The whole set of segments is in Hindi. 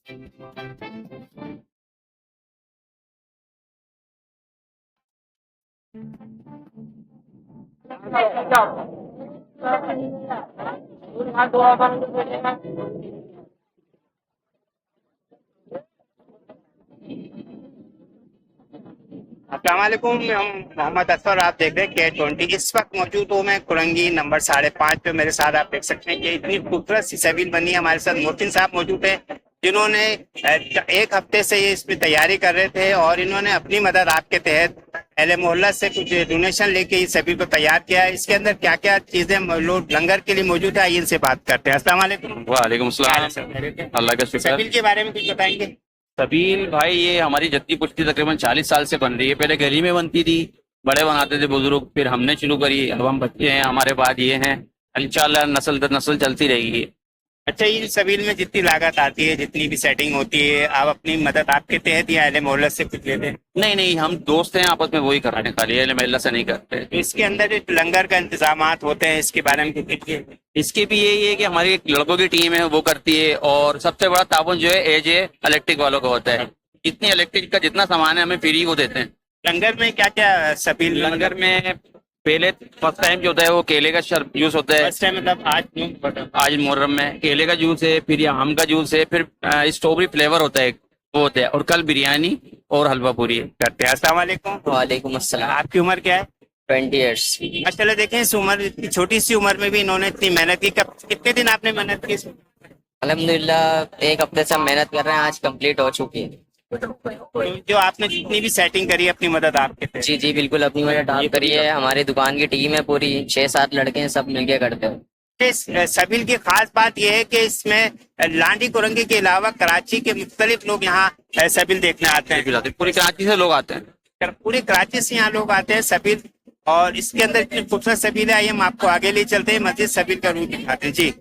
अस्सलाम वालेकुम। हम मोहम्मद असफर, आप देख रहे हैं K20। इस वक्त मौजूद हूँ मैं कुरंगी नंबर 5.5 पे। मेरे साथ आप देख सकते हैं कि इतनी खूबसूरत सी सैलून बनी है। हमारे साथ मोहसिन साहब मौजूद है, जिन्होंने एक हफ्ते से ये इसमें तैयारी कर रहे थे और इन्होंने अपनी मदद आपके तहत अहले मोहल्ला से कुछ डोनेशन लेके इस सभी को तैयार किया है। इसके अंदर क्या क्या चीजें लोग लंगर के लिए मौजूद है, आइए इनसे बात करते हैं। अस्सलाम वालेकुम। वालेकुम सलाम। अल्लाह का शुक्र। सैलून के बारे में कुछ बताएंगे? सबील भाई, ये हमारी जद्दी पुश्ती तकरीबन 40 साल से बन रही है। पहले गली में बनती थी, बड़े बनाते थे बुजुर्ग, फिर हमने शुरू करी, अब हम बच्चे हैं, हमारे बाद ये हैं। इंशाल्लाह नस्ल दर नस्ल चलती रहेगी। अच्छा, इन सबील में जितनी लागत आती है, जितनी भी सेटिंग होती है, आप अपनी मदद आपके तहत या अहले मोहल्ला से कुछ लेते हैं? नहीं नहीं, हम दोस्त हैं, आपस में वही कर रहे हैं, खाली अहले महल्ला से नहीं करते। तो इसके अंदर जो लंगर का इंतजाम होते हैं, इसके बारे में कुछ कीजिए। इसके भी यही है कि हमारी एक लड़कों की टीम है, वो करती है। और सबसे बड़ा ताउन जो है एजे इलेक्ट्रिक वालों का होता है। जितनी इलेक्ट्रिक का जितना सामान है हमें फ्री वो देते हैं। लंगर में क्या क्या सबील? लंगर में पहले फर्स्ट टाइम जो होता है वो केले का जूस होता है। फर्स्ट टाइम मतलब आज मुहर्रम में केले का जूस है, फिर ये आम का जूस है, फिर स्ट्रॉबेरी फ्लेवर होता है, वो होता है। और कल बिरयानी और हलवा पूरी है करते हैं। अस्सलाम वालेकुम। वालेकुम अस्सलाम। आपकी उम्र क्या है? 20 years। माशाल्लाह, देखें इस उम्र, इतनी छोटी सी उम्र में भी इन्होंने इतनी मेहनत की। कब कितने दिन आपने मेहनत की? अल्हम्दुलिल्लाह 1 हफ्ते से हम मेहनत कर रहे हैं, आज कंप्लीट हो चुकी है। तो जो आपने जितनी भी सेटिंग करी, अपनी मदद आपके तहत? जी जी बिल्कुल, अपनी मदद आप करिए। हमारी दुकान की टीम है पूरी, 6-7 लड़के हैं, सब मिलके करते हैं। इस सबील की खास बात यह है कि इसमें लांडी कुरंगी के अलावा कराची के मुख्तलिफ लोग यहाँ सबील देखने आते हैं। पूरी कराची से लोग आते हैं। पूरी कराची से यहाँ लोग आते हैं सबील। और इसके अंदर इतनी खूबसूरत सबील है, आइए हम आपको आगे ले चलते हैं, मस्जिद सबील का रूट दिखाते हैं। जी,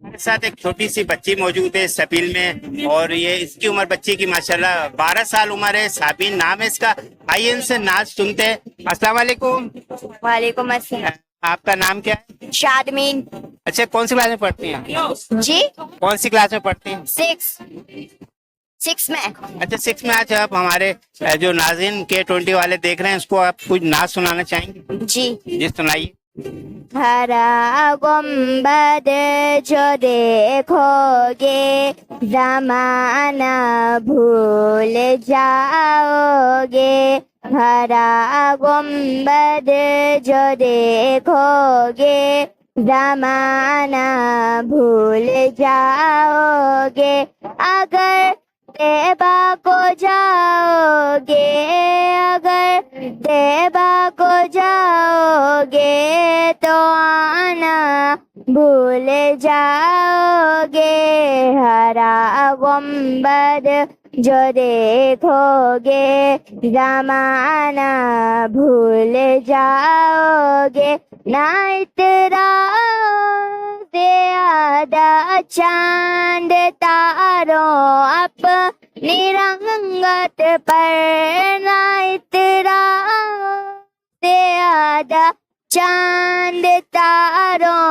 हमारे साथ एक छोटी सी बच्ची मौजूद है सबील में, और ये इसकी उम्र बच्ची की माशाल्लाह 12 साल उम्र है। साबिन नाम है इसका। आइए इनसे नाच सुनते हैं। अस्सलाम वालेकुम। वालेकुम अस्सलाम। आपका नाम क्या है? शादमीन। अच्छा, कौन सी क्लास में पढ़ती हैं? जी, कौन सी क्लास में पढ़ती हैं? 6 में। अच्छा, 6 में। आज आप हमारे जो नाज़रीन K20 वाले देख रहे हैं, उसको आप कुछ नाच सुनाना चाहेंगे? जी। जी, सुनाइए। हरा गुम्बद जो देखोगे जमाना भूल जाओगे। हरा गुम्बद जो देखोगे जमाना भूल जाओगे। अगर तैबा को जाओगे, अगर तैबा को जाओगे तो आना भूल जाओगे। हरा गुम्बद जो देखोगे जमाना भूल जाओगे। ना इतरा से आधा चांद तारों अपनी रंगत पर, ना इतरा से आधा चांद तारों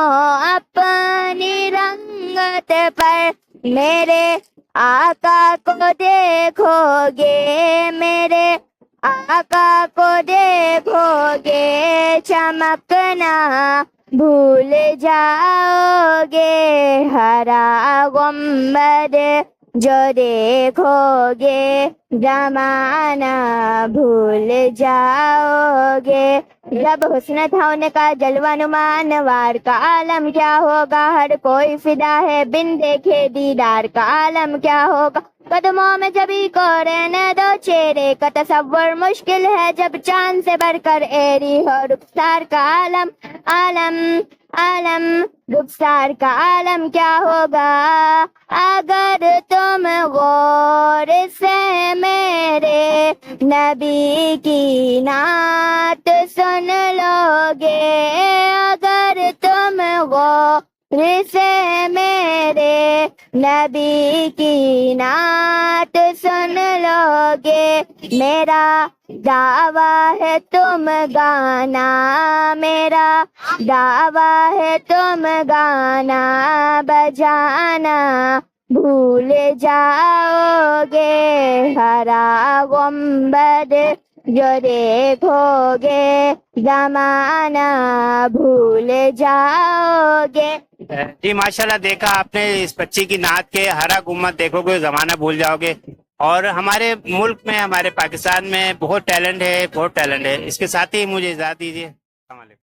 अपनी रंगत पर। मेरे आका को देखोगे, मेरे आका को देखोगे, चमकना भूल जाओगे। हरा गुंबद जो देखोगे, जमाना भूल जाओगे। जब हुस्न था उनका जलवानुमा अनवार का आलम क्या होगा, हर कोई फिदा है बिन देखे दीदार का आलम क्या होगा। कदमों में जभी को रहने दो चेहरे का तसव्वुर मुश्किल है, जब चांद से बढ़कर एरी हो रुखसार का आलम। आलम आलम रुखसार का आलम क्या होगा, अगर तुम गौर से मेरे नबी की नात सुन लोगे। अगर तुम गौर से मेरे नबी की नात सुन लोगे। मेरा दावा है तुम गाना, मेरा दावा है तुम गाना बजाना भूल जाओगे। हरा गुंबद जो देखोगे, जमाना भूल जाओगे। जी माशाल्लाह, देखा आपने इस बच्ची की नात के, हरा गुम्मद देखोगे जमाना भूल जाओगे। और हमारे मुल्क में, हमारे पाकिस्तान में बहुत टैलेंट है, बहुत टैलेंट है। इसके साथ ही मुझे इजाजत दीजिए। अस्सलाम वालेकुम।